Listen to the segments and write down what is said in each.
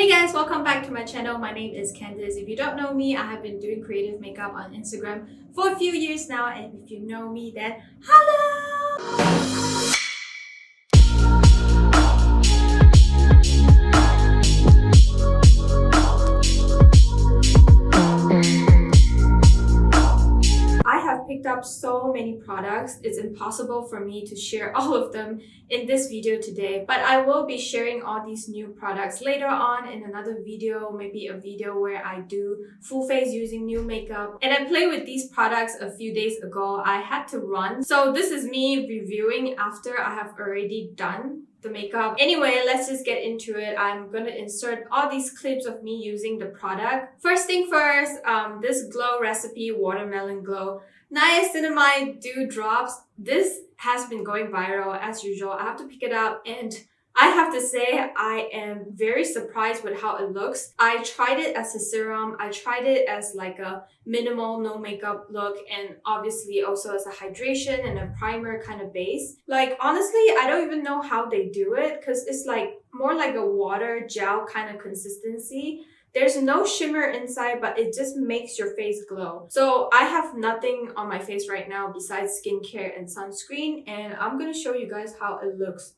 Hey guys, welcome back to my channel. My name is Candice. If you don't know me, I have been doing creative makeup on Instagram for a few years now, and if you know me, then hello! I have picked up so many products. It's impossible for me to share all of them in this video today, but I will be sharing all these new products later on in another video, maybe a video where I do full face using new makeup. And I played with these products a few days ago. I had to run, so this is me reviewing after I have already done the makeup. Anyway, let's just get into it. I'm gonna insert all these clips of me using the product. First thing first, this Glow Recipe Watermelon Glow Niacinamide Dew Drops. This has been going viral as usual. I have to pick it up, and I have to say I am very surprised with how it looks. I tried it as a serum, I tried it as like a minimal no makeup look, and obviously also as a hydration and a primer kind of base. Like honestly, I don't even know how they do it because it's like more like a water gel kind of consistency. There's no shimmer inside, but it just makes your face glow. So I have nothing on my face right now besides skincare and sunscreen, and I'm gonna show you guys how it looks.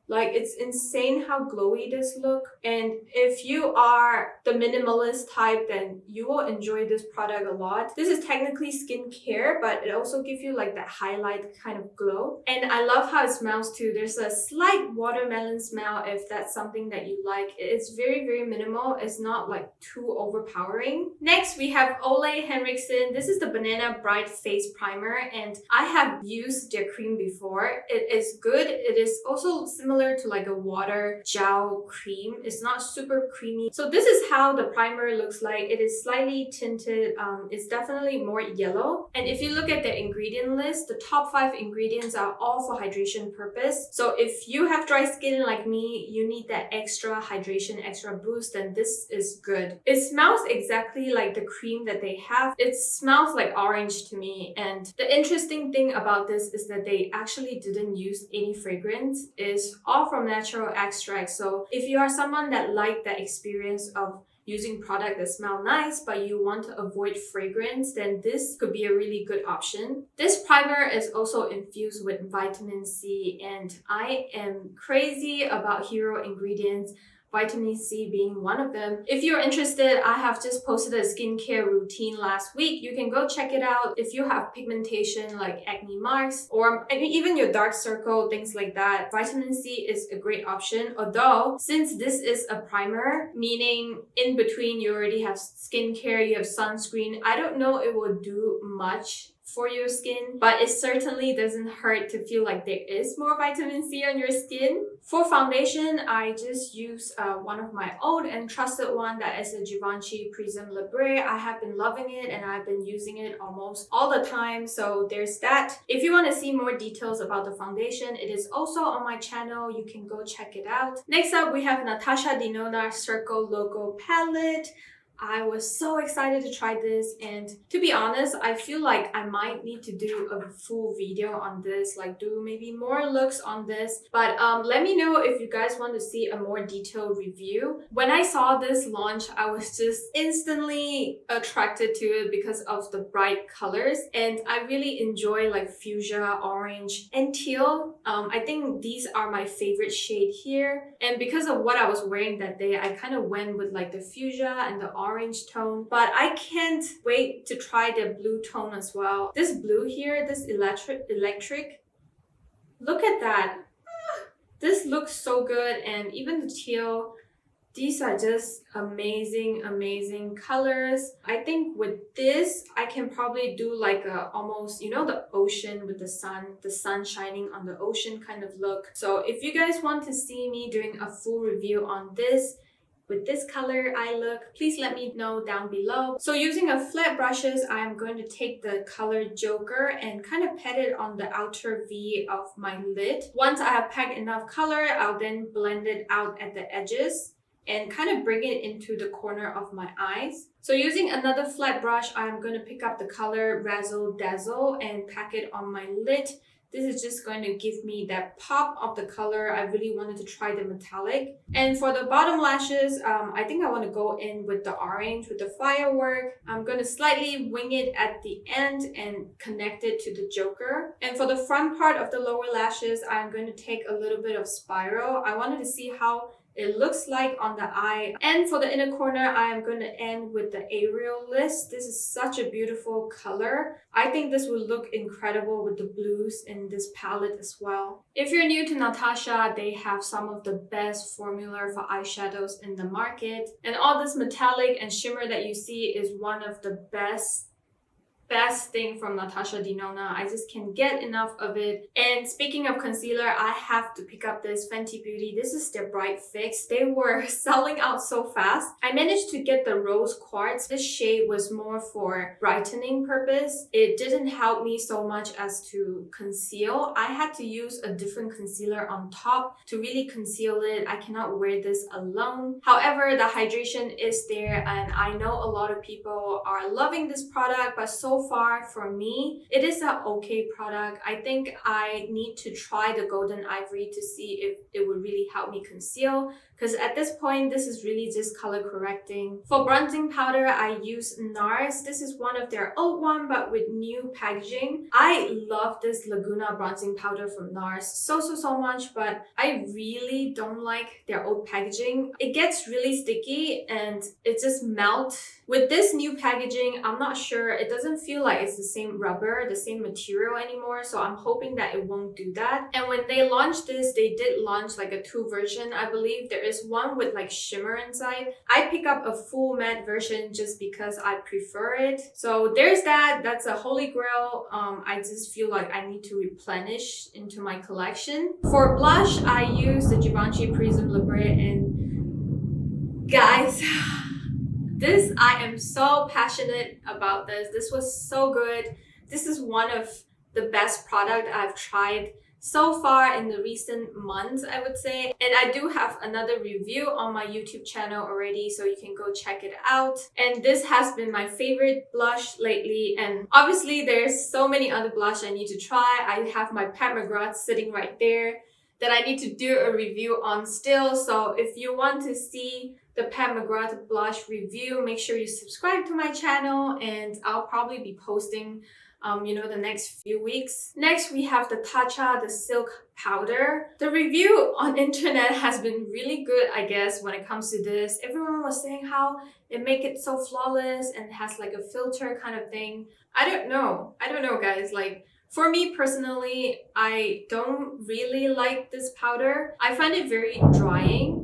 Like, it's insane how glowy this look. And if you are the minimalist type, then you will enjoy this product a lot. This is technically skincare, but it also gives you like that highlight kind of glow. And I love how it smells too. There's a slight watermelon smell if that's something that you like. It's very, very minimal. It's not like too overpowering. Next, we have Ole Henriksen. This is the Banana Bright Face Primer, and I have used their cream before. It is good. It is also similar to like a water gel cream. It's not super creamy. So this is how the primer looks like. It is slightly tinted. It's definitely more yellow. And if you look at the ingredient list, the top 5 ingredients are all for hydration purpose. So if you have dry skin like me, you need that extra hydration, extra boost, then this is good. It smells exactly like the cream that they have. It smells like orange to me. And the interesting thing about this is that they actually didn't use any fragrance. It's all from natural extracts. So if you are someone that like the experience of using product that smell nice but you want to avoid fragrance, then this could be a really good option. This primer is also infused with vitamin C, and I am crazy about hero ingredients, vitamin C being one of them. If you're interested, I have just posted a skincare routine last week. You can go check it out. If you have pigmentation like acne marks or even your dark circle, things like that, vitamin C is a great option. Although, since this is a primer, meaning in between you already have skincare, you have sunscreen, I don't know it will do much for your skin, but it certainly doesn't hurt to feel like there is more vitamin C on your skin. For foundation, I just use one of my old and trusted one, that is a Givenchy Prisme Libre. I have been loving it and I've been using it almost all the time, so there's that. If you want to see more details about the foundation, it is also on my channel. You can go check it out. Next up, we have Natasha Denona Circo Loco Palette. I was so excited to try this, and to be honest, I feel like I might need to do a full video on this, like do maybe more looks on this. But let me know if you guys want to see a more detailed review. When I saw this launch, I was just instantly attracted to it because of the bright colors, and I really enjoy like fuchsia, orange, and teal. I think these are my favorite shade here, and because of what I was wearing that day, I kind of went with like the fuchsia and the orange tone, but I can't wait to try the blue tone as well. This blue here, this electric, look at that. This looks so good. And even the teal, these are just amazing colors. I think with this, I can probably do like a almost, you know, the ocean with the sun shining on the ocean kind of look. So if you guys want to see me doing a full review on this, with this color eye look, please let me know down below. So using a flat brushes, I'm going to take the color Joker and kind of pat it on the outer V of my lid. Once I have packed enough color, I'll then blend it out at the edges and kind of bring it into the corner of my eyes. So using another flat brush, I'm going to pick up the color Razzle Dazzle and pack it on my lid. This is just going to give me that pop of the color. I really wanted to try the metallic. And for the bottom lashes, I think I want to go in with the orange, with the firework. I'm going to slightly wing it at the end and connect it to the Joker. And for the front part of the lower lashes, I'm going to take a little bit of spiral. I wanted to see how it looks like on the eye. And for the inner corner, I am going to end with the Aerial List. This is such a beautiful color. I think this will look incredible with the blues in this palette as well. If you're new to Natasha, they have some of the best formula for eyeshadows in the market. And all this metallic and shimmer that you see is one of the best thing from Natasha Dinona. I just can't get enough of it. And speaking of concealer, I have to pick up this Fenty Beauty. This is their Bright Fix. They were selling out so fast. I managed to get the Rose Quartz. This shade was more for brightening purpose. It didn't help me so much as to conceal. I had to use a different concealer on top to really conceal it. I cannot wear this alone. However, the hydration is there, and I know a lot of people are loving this product, but so far for me, it is an okay product. I think I need to try the Golden Ivory to see if it would really help me conceal, because at this point, this is really just color correcting. For bronzing powder, I use NARS. This is one of their old one, but with new packaging. I love this Laguna bronzing powder from NARS so much, but I really don't like their old packaging. It gets really sticky and it just melts. With this new packaging, I'm not sure. It doesn't feel like it's the same rubber, the same material anymore, so I'm hoping that it won't do that. And when they launched this, they did launch like a 2 version, I believe. There is one with like shimmer inside. I pick up a full matte version just because I prefer it. So there's that. That's a holy grail. I just feel like I need to replenish into my collection. For blush, I use the Givenchy Prisme Libre, and guys, this, I am so passionate about this. This was so good. This is one of the best product I've tried so far in the recent months, I would say. And I do have another review on my YouTube channel already, so you can go check it out. And this has been my favorite blush lately. And obviously there's so many other blush I need to try. I have my Pat McGrath sitting right there that I need to do a review on still. So if you want to see the Pat McGrath blush review, make sure you subscribe to my channel, and I'll probably be posting the next few weeks. Next, we have the Tatcha, the silk powder. The review on internet has been really good, I guess, when it comes to this. Everyone was saying how it make it so flawless and has like a filter kind of thing. I don't know, guys. Like, for me personally, I don't really like this powder. I find it very drying.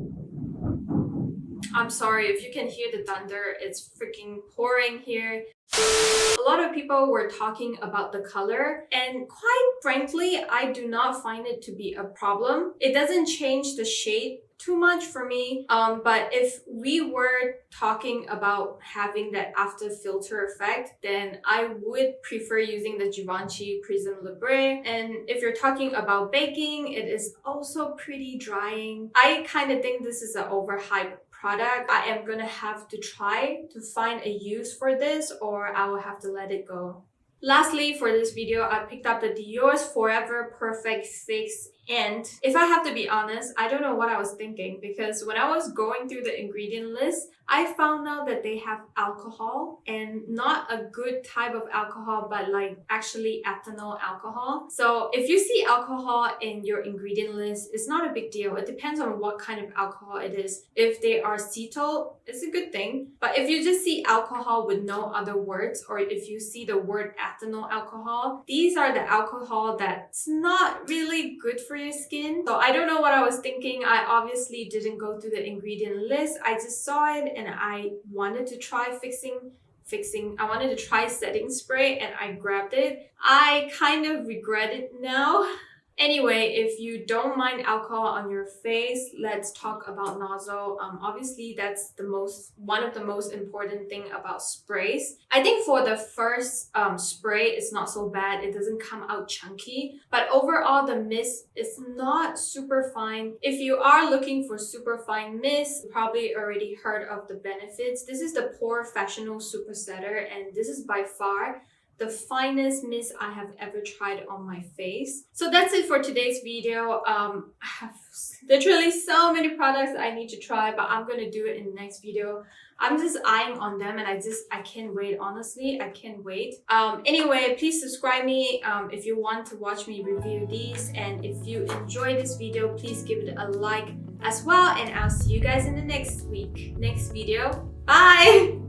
I'm sorry if you can hear the thunder. It's freaking pouring here. A lot of people were talking about the color, and quite frankly, I do not find it to be a problem. It doesn't change the shade too much for me, but if we were talking about having that after filter effect, then I would prefer using the Givenchy Prisme Libre. And if you're talking about baking, it is also pretty drying. I kind of think this is an overhyped product. I am gonna have to try to find a use for this, or I will have to let it go. Lastly, for this video, I picked up the Dior's Forever Perfect Fix, and if I have to be honest, I don't know what I was thinking, because when I was going through the ingredient list, I found out that they have alcohol, and not a good type of alcohol, but like actually ethanol alcohol. So if you see alcohol in your ingredient list, it's not a big deal. It depends on what kind of alcohol it is. If they are cetyl, it's a good thing. But if you just see alcohol with no other words, or if you see the word ethanol alcohol, these are the alcohol that's not really good for your skin. So I don't know what I was thinking. I obviously didn't go through the ingredient list. I just saw it and I wanted to try I wanted to try setting spray, and I grabbed it. I kind of regret it now. Anyway, if you don't mind alcohol on your face, let's talk about Nozzle. Obviously, that's one of the most important thing about sprays. I think for the first spray, it's not so bad. It doesn't come out chunky. But overall, the mist is not super fine. If you are looking for super fine mist, you probably already heard of the benefits. This is the Pore Professional Super Setter, and this is by far the finest mist I have ever tried on my face. So that's it for today's video. I have literally so many products I need to try, but I'm gonna do it in the next video. I'm just eyeing on them and I can't wait, honestly. I can't wait. Anyway, please subscribe me if you want to watch me review these, and if you enjoy this video, please give it a like as well, and I'll see you guys in the next video. Bye!